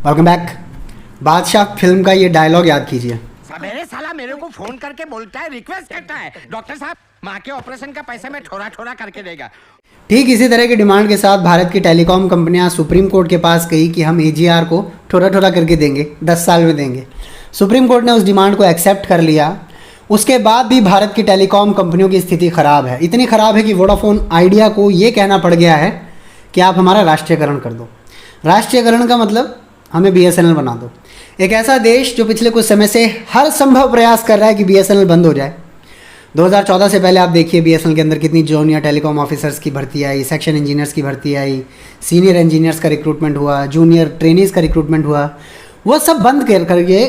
Welcome back. बादशाह film का ये डायलॉग याद कीजिए। सवेरे साला मेरे को फोन करके बोलता है, रिक्वेस्ट करता है, डॉक्टर साहब माँ के ऑपरेशन का पैसा मैं थोड़ा थोड़ा करके देगा। ठीक इसी तरह की डिमांड के साथ भारत की टेलीकॉम कंपनियां सुप्रीम कोर्ट के पास गई कि हम एजीआर को थोड़ा थोड़ा करके देंगे, 10 साल में देंगे। सुप्रीम कोर्ट ने उस डिमांड को एक्सेप्ट कर लिया। उसके बाद भी भारत की टेलीकॉम कंपनियों की स्थिति खराब है, इतनी खराब है कि वोडाफोन आइडिया को ये कहना पड़ गया है कि आप हमारा राष्ट्रीयकरण कर दो। राष्ट्रीयकरण का मतलब हमें बीएसएनएल बना दो। एक ऐसा देश जो पिछले कुछ समय से हर संभव प्रयास कर रहा है कि बीएसएनएल बंद हो जाए। 2014 से पहले आप देखिए बीएसएनएल के अंदर कितनी जूनियर टेलीकॉम ऑफिसर्स की भर्ती आई, सेक्शन इंजीनियर्स की भर्ती आई, सीनियर इंजीनियर्स का रिक्रूटमेंट हुआ, जूनियर ट्रेनीज़ का रिक्रूटमेंट हुआ। वो सब बंद करके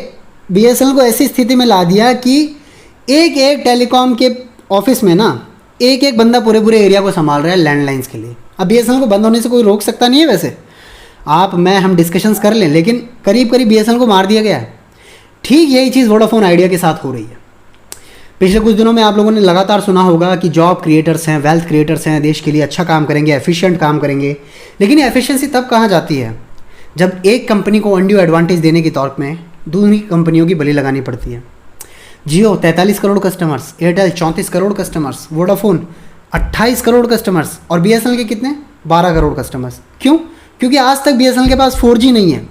बीएसएनएल को ऐसी स्थिति में ला दिया कि एक एक टेलीकॉम के ऑफिस में ना एक एक बंदा पूरे पूरे एरिया को संभाल रहा है लैंडलाइंस के लिए। अब बीएसएनएल को बंद होने से कोई रोक सकता नहीं है, वैसे आप मैं हम डिस्कशंस कर लें, लेकिन करीब करीब बीएसएनएल को मार दिया गया है। ठीक यही चीज़ वोडाफोन आइडिया के साथ हो रही है। पिछले कुछ दिनों में आप लोगों ने लगातार सुना होगा कि जॉब क्रिएटर्स हैं, वेल्थ क्रिएटर्स हैं, देश के लिए अच्छा काम करेंगे, एफिशिएंट काम करेंगे। लेकिन ये एफिशिएंसी तब कहाँ जाती है जब एक कंपनी को अनड्यू एडवांटेज देने के तौर में दूसरी कंपनियों की बलि लगानी पड़ती है। जियो 43 crore customers, Airtel 34 crore customers, Vodafone 28 crore customers और बीएसएनएल के कितने 12 करोड़ कस्टमर्स। क्यों? क्योंकि आज तक बीएसएनएल के पास 4G नहीं है।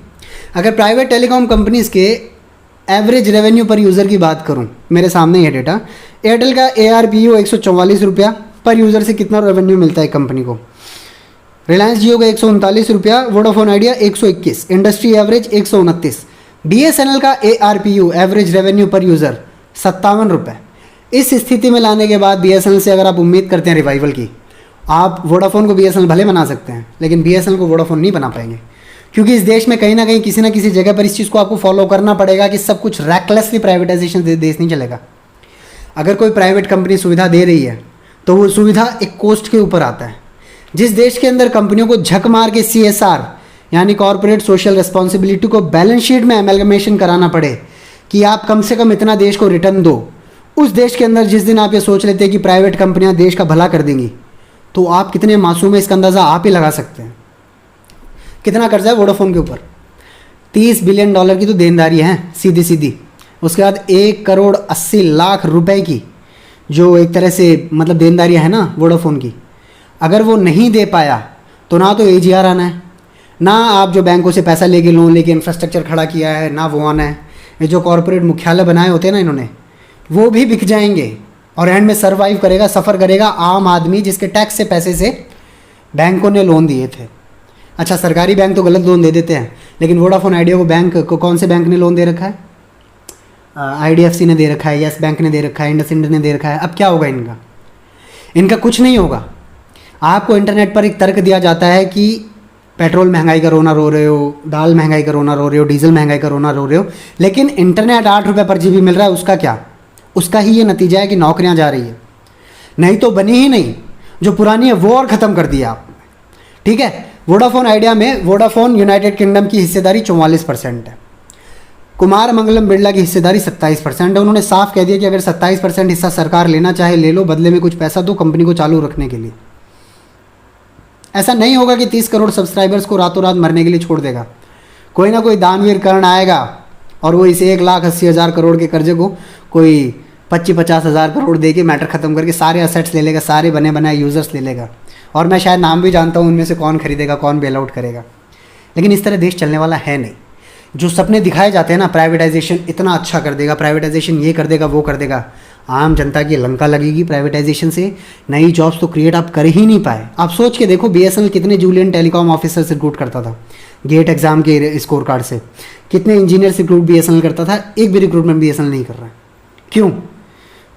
अगर प्राइवेट टेलीकॉम कंपनीज़ के एवरेज रेवेन्यू पर यूज़र की बात करूं, मेरे सामने ये डेटा, एयरटेल का ARPU 144 रुपया पर यूज़र से कितना रेवेन्यू मिलता है कंपनी को। रिलायंस जियो का 139 रुपया, Vodafone idea 121, industry average 129। BSNL का ARPU एवरेज रेवेन्यू पर यूज़र 57 रुपये। इस स्थिति में लाने के बाद बीएसएनएल से अगर आप उम्मीद करते हैं रिवाइवल की, आप वोडाफोन को बीएसएनएल भले बना सकते हैं, लेकिन बीएसएनएल को वोडाफोन नहीं बना पाएंगे। क्योंकि इस देश में कहीं ना कहीं किसी ना किसी जगह पर इस चीज़ को आपको फॉलो करना पड़ेगा कि सब कुछ रैकलेसली प्राइवेटाइजेशन से देश नहीं चलेगा। अगर कोई प्राइवेट कंपनी सुविधा दे रही है तो वो सुविधा एक कॉस्ट के ऊपर आता है। जिस देश के अंदर कंपनियों को झक मार के CSR यानी कॉर्पोरेट सोशल रिस्पॉन्सिबिलिटी को बैलेंस शीट में एमलगमेशन कराना पड़े कि आप कम से कम इतना देश को रिटर्न दो, उस देश के अंदर जिस दिन आप ये सोच लेते हैं कि प्राइवेट कंपनियां देश का भला कर देंगी, तो आप कितने मासूम है इसका अंदाज़ा आप ही लगा सकते हैं। कितना कर्जा है वोडाफोन के ऊपर? $30 बिलियन की तो देनदारी है सीधी सीधी। उसके बाद 1,80,00,000 रुपए की जो एक तरह से मतलब देनदारी है ना वोडाफोन की। अगर वो नहीं दे पाया तो ना तो AGR आना है, ना आप जो बैंकों से पैसा लेके लोन लेके इंफ्रास्ट्रक्चर खड़ा किया है ना वो आना है। ये जो कॉरपोरेट मुख्यालय बनाए होते हैं ना इन्होंने, वो भी बिक जाएंगे और एंड में सर्वाइव करेगा, सफ़र करेगा आम आदमी जिसके टैक्स से पैसे से बैंकों ने लोन दिए थे। अच्छा, सरकारी बैंक तो गलत लोन दे देते हैं, लेकिन वोडाफोन आइडिया को बैंक को कौन से बैंक ने लोन दे रखा है? IDFC ने दे रखा है, यस बैंक ने दे रखा है, इंडसइंड ने दे रखा है। अब क्या होगा इनका? इनका कुछ नहीं होगा। आपको इंटरनेट पर एक तर्क दिया जाता है कि पेट्रोल महंगाई का रोना रो रहे हो, दाल महंगाई का रोना रो रहे हो, डीजल महंगाई का रोना रो रहे हो, लेकिन इंटरनेट 8 रुपये पर GB मिल रहा है। उसका क्या? उसका ही ये नतीजा है कि नौकरियां जा रही है। नहीं तो बनी ही नहीं, जो पुरानी है वो और ख़त्म कर दिया आपने। ठीक है, वोडाफोन आइडिया में वोडाफोन यूनाइटेड किंगडम की हिस्सेदारी 44% है। कुमार मंगलम बिरला की हिस्सेदारी 27% है। उन्होंने साफ कह दिया कि अगर 27% हिस्सा सरकार लेना चाहे ले लो, बदले में कुछ पैसा दो कंपनी को चालू रखने के लिए। ऐसा नहीं होगा कि 30 करोड़ सब्सक्राइबर्स को रातों रात मरने के लिए छोड़ देगा। कोई ना कोई दानवीर कर्ण आएगा और वो इस 1,80,000 करोड़ के कर्जे को कोई 25-50 हज़ार करोड़ दे के मैटर ख़त्म करके सारे असेट्स ले लेगा, सारे बने बनाए यूज़र्स ले लेगा। और मैं शायद नाम भी जानता हूँ उनमें से कौन खरीदेगा, कौन बेल आउट करेगा। लेकिन इस तरह देश चलने वाला है नहीं। जो सपने दिखाए जाते हैं ना, प्राइवेटाइजेशन इतना अच्छा कर देगा, प्राइवेटाइजेशन ये कर देगा, वो कर देगा, आम जनता की लंका लगेगी प्राइवेटाइजेशन से। नई जॉब्स तो क्रिएट आप कर ही नहीं पाए। आप सोच के देखो बीएसएनएल कितने जूनियर टेलीकॉम ऑफिसर्स रिक्रूट करता था गेट एग्जाम के स्कोर कार्ड से, कितने इंजीनियर्स रिक्रूट बीएसएनएल करता था। एक भी रिक्रूटमेंट बीएसएनएल नहीं कर रहा है। क्यों?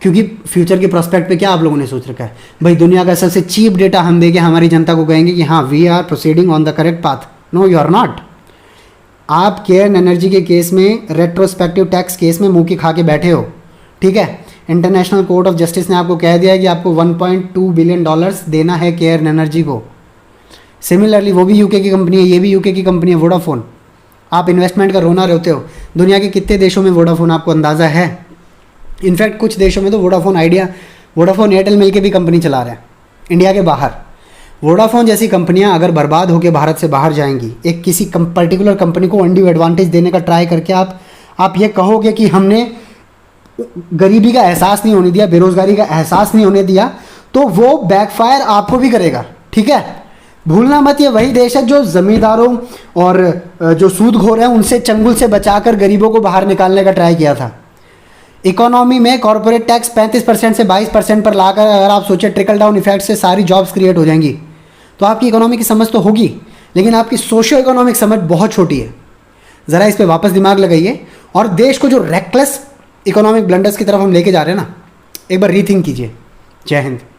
क्योंकि फ्यूचर के प्रोस्पेक्ट पे क्या आप लोगों ने सोच रखा है? भाई दुनिया का सबसे चीप डेटा हम देके हमारी जनता को कहेंगे कि हाँ we are proceeding on the correct path. No you are not. आप केयर एनर्जी के केस में, रेट्रोस्पेक्टिव टैक्स केस में मुँह की खा के बैठे हो। ठीक है, इंटरनेशनल कोर्ट ऑफ जस्टिस ने आपको कह दिया है कि आपको $1.2 बिलियन देना है केयर एनर्जी को। सिमिलरली वो भी यूके की कंपनी है, ये भी यूके की कंपनी है वोडाफोन। आप इन्वेस्टमेंट का रोना रोते हो। दुनिया के कितने देशों में वोडाफोन आपको अंदाज़ा है? इनफैक्ट कुछ देशों में तो वोडाफोन आइडिया, वोडाफोन एयरटेल मिलके भी कंपनी चला रहे हैं इंडिया के बाहर। वोडाफोन जैसी कंपनियां अगर बर्बाद होकर भारत से बाहर जाएंगी, एक किसी पर्टिकुलर कंपनी को अनड्यू एडवांटेज देने का ट्राई करके आप ये कहोगे कि हमने गरीबी का एहसास नहीं होने दिया, बेरोजगारी का एहसास नहीं होने दिया, तो वो बैकफायर आपको भी करेगा। ठीक है, भूलना मत, ये वही देश है जो जमींदारों और जो सूदखोर हैं उनसे चंगुल से बचाकर गरीबों को बाहर निकालने का ट्राई किया था। इकोनॉमी में कॉर्पोरेट टैक्स 35% से 22% पर लाकर अगर आप सोचे ट्रिकल डाउन इफेक्ट से सारी जॉब्स क्रिएट हो जाएंगी, तो आपकी इकोनॉमी की समझ तो होगी, लेकिन आपकी सोशियो इकोनॉमिक समझ बहुत छोटी है। ज़रा इस पर वापस दिमाग लगाइए और देश को जो रेकलेस इकोनॉमिक ब्लंडर्स की तरफ हम लेके जा रहे हैं ना, एक बार रीथिंक कीजिए। जय हिंद।